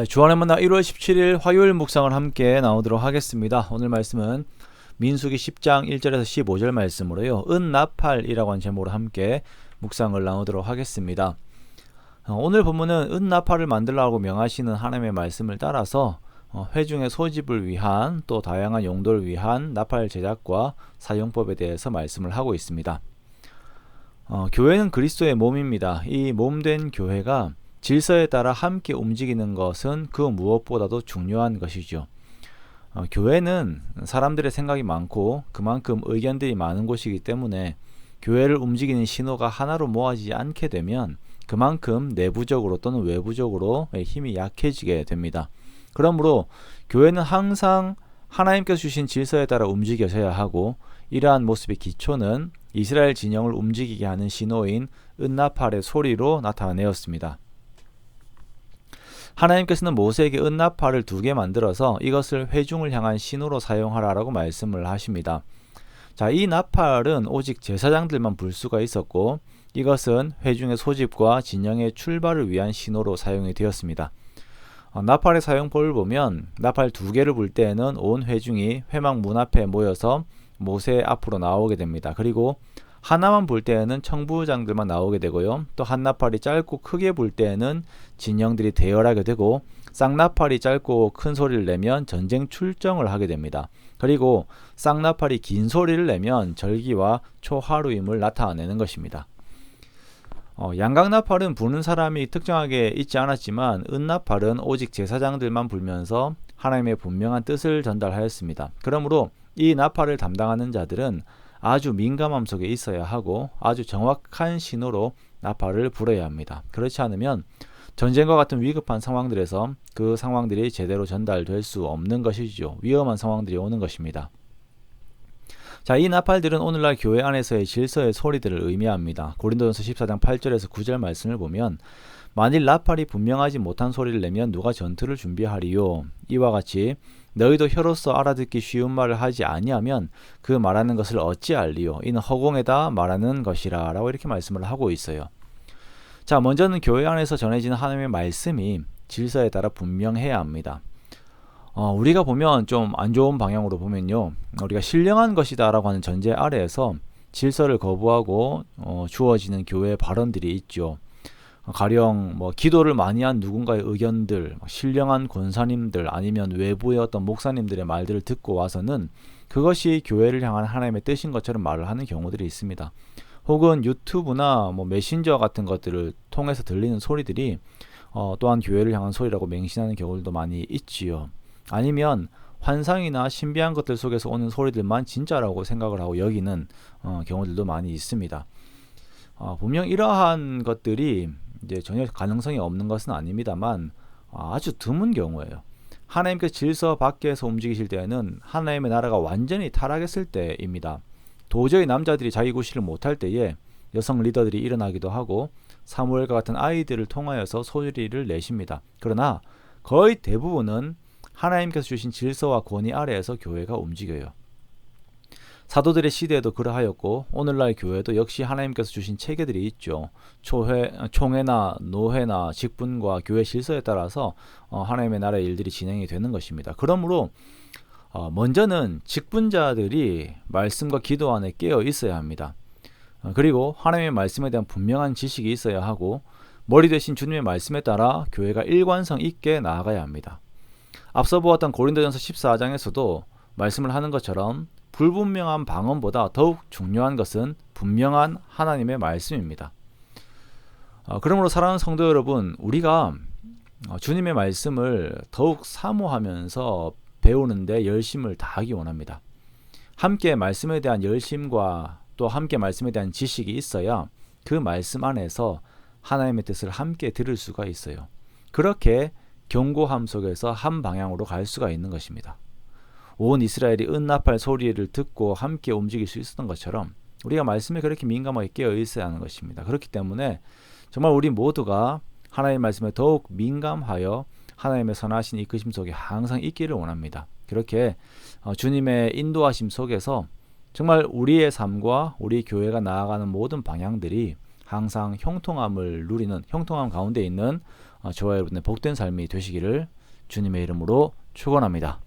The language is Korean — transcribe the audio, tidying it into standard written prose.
주안의 만나 1월 17일 화요일 묵상을 함께 나누도록 하겠습니다. 오늘 말씀은 민수기 10장 1절에서 15절 말씀으로요. 은나팔이라고 하는 제목으로 함께 묵상을 나누도록 하겠습니다. 오늘 본문은 은나팔을 만들라고 명하시는 하나님의 말씀을 따라서 회중의 소집을 위한 또 다양한 용도를 위한 나팔 제작과 사용법에 대해서 말씀을 하고 있습니다. 교회는 그리스도의 몸입니다. 이 몸된 교회가 질서에 따라 함께 움직이는 것은 그 무엇보다도 중요한 것이죠. 교회는 사람들의 생각이 많고 그만큼 의견들이 많은 곳이기 때문에 교회를 움직이는 신호가 하나로 모아지지 않게 되면 그만큼 내부적으로 또는 외부적으로 힘이 약해지게 됩니다. 그러므로 교회는 항상 하나님께서 주신 질서에 따라 움직여져야 하고, 이러한 모습의 기초는 이스라엘 진영을 움직이게 하는 신호인 은나팔의 소리로 나타내었습니다. 하나님께서는 모세에게 은나팔을 2개 만들어서 이것을 회중을 향한 신호로 사용하라라고 말씀을 하십니다. 자, 이 나팔은 오직 제사장들만 불 수가 있었고, 이것은 회중의 소집과 진영의 출발을 위한 신호로 사용이 되었습니다. 나팔의 사용법을 보면 나팔 2개를 불 때에는 온 회중이 회막 문 앞에 모여서 모세 앞으로 나오게 됩니다. 그리고 하나만 불 때에는 청부장들만 나오게 되고요. 또 한 나팔이 짧고 크게 불 때에는 진영들이 대열하게 되고, 쌍나팔이 짧고 큰 소리를 내면 전쟁 출정을 하게 됩니다. 그리고 쌍나팔이 긴 소리를 내면 절기와 초하루임을 나타내는 것입니다. 양각나팔은 부는 사람이 특정하게 있지 않았지만 은나팔은 오직 제사장들만 불면서 하나님의 분명한 뜻을 전달하였습니다. 그러므로 이 나팔을 담당하는 자들은 아주 민감함 속에 있어야 하고 아주 정확한 신호로 나팔을 불어야 합니다. 그렇지 않으면 전쟁과 같은 위급한 상황들에서 그 상황들이 제대로 전달될 수 없는 것이죠. 위험한 상황들이 오는 것입니다. 자, 이 나팔들은 오늘날 교회 안에서의 질서의 소리들을 의미합니다. 고린도전서 14장 8절에서 9절 말씀을 보면, 만일 나팔이 분명하지 못한 소리를 내면 누가 전투를 준비하리요? 이와 같이 너희도 혀로서 알아듣기 쉬운 말을 하지 아니하면 그 말하는 것을 어찌 알리요? 이는 허공에다 말하는 것이라 라고 이렇게 말씀을 하고 있어요. 자, 먼저는 교회 안에서 전해지는 하나님의 말씀이 질서에 따라 분명해야 합니다. 우리가 보면 좀 안 좋은 방향으로 보면요, 우리가 신령한 것이다 라고 하는 전제 아래에서 질서를 거부하고 주어지는 교회의 발언들이 있죠. 가령 기도를 많이 한 누군가의 의견들, 신령한 권사님들 아니면 외부의 어떤 목사님들의 말들을 듣고 와서는 그것이 교회를 향한 하나님의 뜻인 것처럼 말을 하는 경우들이 있습니다. 혹은 유튜브나 메신저 같은 것들을 통해서 들리는 소리들이 또한 교회를 향한 소리라고 맹신하는 경우들도 많이 있지요. 아니면 환상이나 신비한 것들 속에서 오는 소리들만 진짜라고 생각을 하고 여기는 경우들도 많이 있습니다. 분명 이러한 것들이 이제 전혀 가능성이 없는 것은 아닙니다만 아주 드문 경우예요. 하나님께서 질서 밖에서 움직이실 때에는 하나님의 나라가 완전히 타락했을 때입니다. 도저히 남자들이 자기 구실을 못할 때에 여성 리더들이 일어나기도 하고 사무엘과 같은 아이들을 통하여서 소리를 내십니다. 그러나 거의 대부분은 하나님께서 주신 질서와 권위 아래에서 교회가 움직여요. 사도들의 시대에도 그러하였고 오늘날 교회도 역시 하나님께서 주신 체계들이 있죠. 총회나 노회나 직분과 교회 질서에 따라서 하나님의 나라의 일들이 진행이 되는 것입니다. 그러므로 먼저는 직분자들이 말씀과 기도 안에 깨어 있어야 합니다. 그리고 하나님의 말씀에 대한 분명한 지식이 있어야 하고 머리 대신 주님의 말씀에 따라 교회가 일관성 있게 나아가야 합니다. 앞서 보았던 고린도전서 14장에서도 말씀을 하는 것처럼 불분명한 방언보다 더욱 중요한 것은 분명한 하나님의 말씀입니다. 그러므로 사랑하는 성도 여러분, 우리가 주님의 말씀을 더욱 사모하면서 배우는데 열심을 다하기 원합니다. 함께 말씀에 대한 열심과 또 함께 말씀에 대한 지식이 있어야 그 말씀 안에서 하나님의 뜻을 함께 들을 수가 있어요. 그렇게 견고함 속에서 한 방향으로 갈 수가 있는 것입니다. 온 이스라엘이 은나팔 소리를 듣고 함께 움직일 수 있었던 것처럼 우리가 말씀에 그렇게 민감하게 깨어 있어야 하는 것입니다. 그렇기 때문에 정말 우리 모두가 하나님의 말씀에 더욱 민감하여 하나님의 선하신 이끄심 속에 항상 있기를 원합니다. 그렇게 주님의 인도하심 속에서 정말 우리의 삶과 우리 교회가 나아가는 모든 방향들이 항상 형통함을 누리는, 형통함 가운데 있는 저와 여러분의 복된 삶이 되시기를 주님의 이름으로 축원합니다.